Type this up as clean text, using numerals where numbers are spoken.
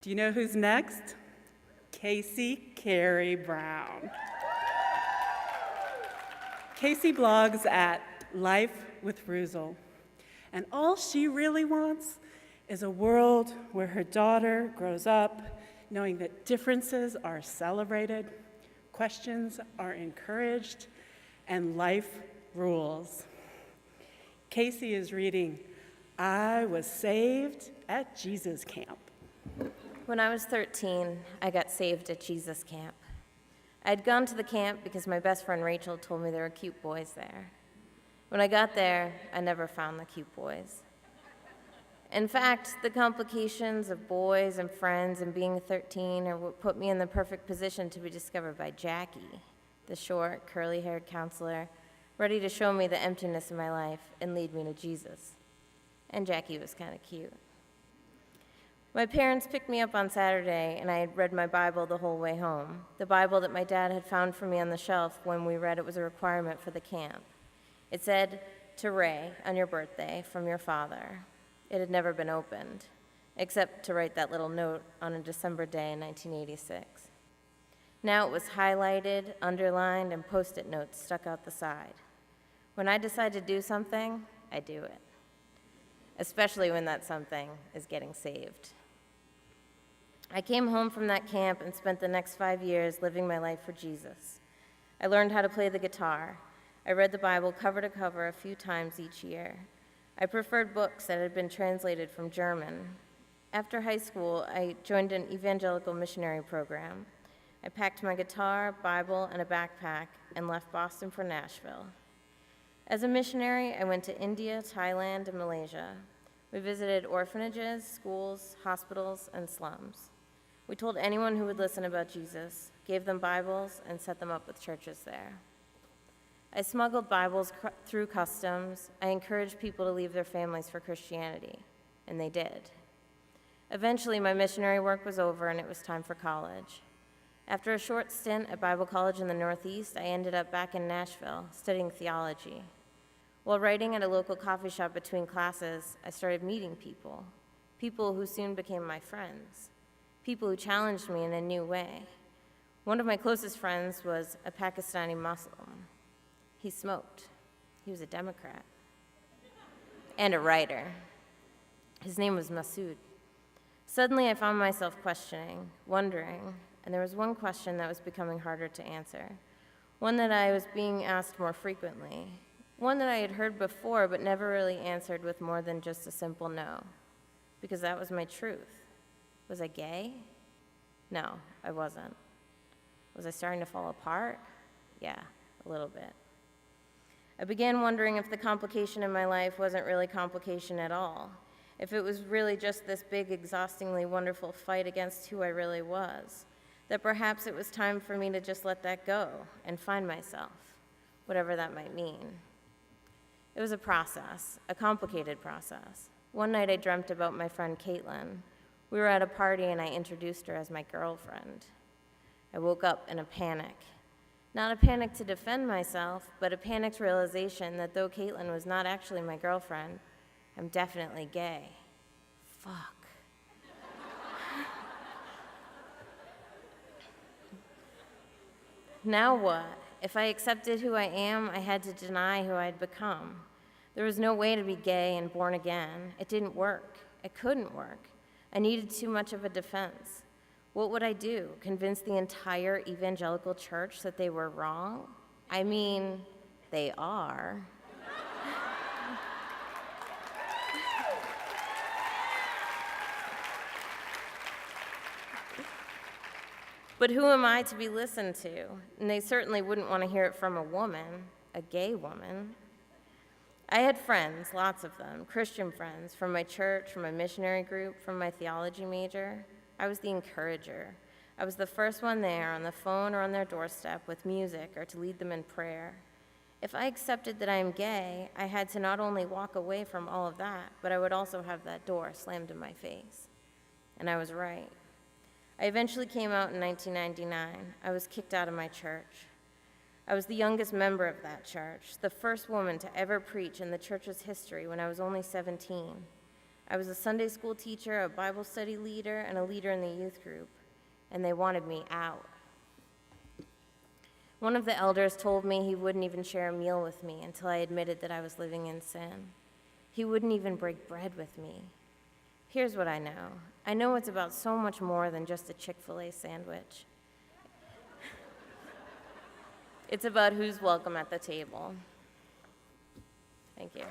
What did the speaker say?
Do you know who's next? Carey-Brown. Casey blogs at Life with Roozle, and all she really wants is a world where her daughter grows up knowing that differences are celebrated, questions are encouraged, and life rules. Casey is reading I Was Saved at Jesus Camp. When I was 13, I got saved at Jesus Camp. I'd gone to the camp because my best friend Rachel told me there were cute boys there. When I got there, I never found the cute boys. In fact, the complications of boys and friends and being 13 are what put me in the perfect position to be discovered by Jackie, the short, curly-haired counselor, ready to show me the emptiness of my life and lead me to Jesus. And Jackie was kind of cute. My parents picked me up on Saturday, and I had read my Bible the whole way home, the Bible that my dad had found for me on the shelf when we read it was a requirement for the camp. It said, "To Ray, on your birthday, from your father." It had never been opened, except to write that little note on a December day in 1986. Now it was highlighted, underlined, and Post-it notes stuck out the side. When I decide to do something, I do it, especially when that something is getting saved. I came home from that camp and spent the next 5 years living my life for Jesus. I learned how to play the guitar. I read the Bible cover to cover a few times each year. I preferred books that had been translated from German. After high school, I joined an evangelical missionary program. I packed my guitar, Bible, and a backpack and left Boston for Nashville. As a missionary, I went to India, Thailand, and Malaysia. We visited orphanages, schools, hospitals, and slums. We told anyone who would listen about Jesus, gave them Bibles, and set them up with churches there. I smuggled Bibles through customs. I encouraged people to leave their families for Christianity, and they did. Eventually, my missionary work was over, and it was time for college. After a short stint at Bible college in the Northeast, I ended up back in Nashville, studying theology. While writing at a local coffee shop between classes, I started meeting people who soon became my friends, people who challenged me in a new way. One of my closest friends was a Pakistani Muslim. He smoked. He was a Democrat and a writer. His name was Masood. Suddenly, I found myself questioning, wondering, and there was one question that was becoming harder to answer, one that I was being asked more frequently, one that I had heard before but never really answered with more than just a simple no, because that was my truth. Was I gay? No, I wasn't. Was I starting to fall apart? Yeah, a little bit. I began wondering if the complication in my life wasn't really complication at all, if it was really just this big, exhaustingly wonderful fight against who I really was, that perhaps it was time for me to just let that go and find myself, whatever that might mean. It was a process, a complicated process. One night I dreamt about my friend Caitlin. We were at a party and I introduced her as my girlfriend. I woke up in a panic. Not a panic to defend myself, but a panicked realization that though Caitlin was not actually my girlfriend, I'm definitely gay. Fuck. Now what? If I accepted who I am, I had to deny who I'd become. There was no way to be gay and born again. It didn't work. It couldn't work. I needed too much of a defense. What would I do? Convince the entire evangelical church that they were wrong? I mean, they are. But who am I to be listened to? And they certainly wouldn't want to hear it from a woman, a gay woman. I had friends, lots of them, Christian friends, from my church, from my missionary group, from my theology major. I was the encourager. I was the first one there on the phone or on their doorstep with music or to lead them in prayer. If I accepted that I am gay, I had to not only walk away from all of that, but I would also have that door slammed in my face. And I was right. I eventually came out in 1999. I was kicked out of my church. I was the youngest member of that church, the first woman to ever preach in the church's history when I was only 17. I was a Sunday school teacher, a Bible study leader, and a leader in the youth group, and they wanted me out. One of the elders told me he wouldn't even share a meal with me until I admitted that I was living in sin. He wouldn't even break bread with me. Here's what I know. I know it's about so much more than just a Chick-fil-A sandwich. It's about who's welcome at the table. Thank you.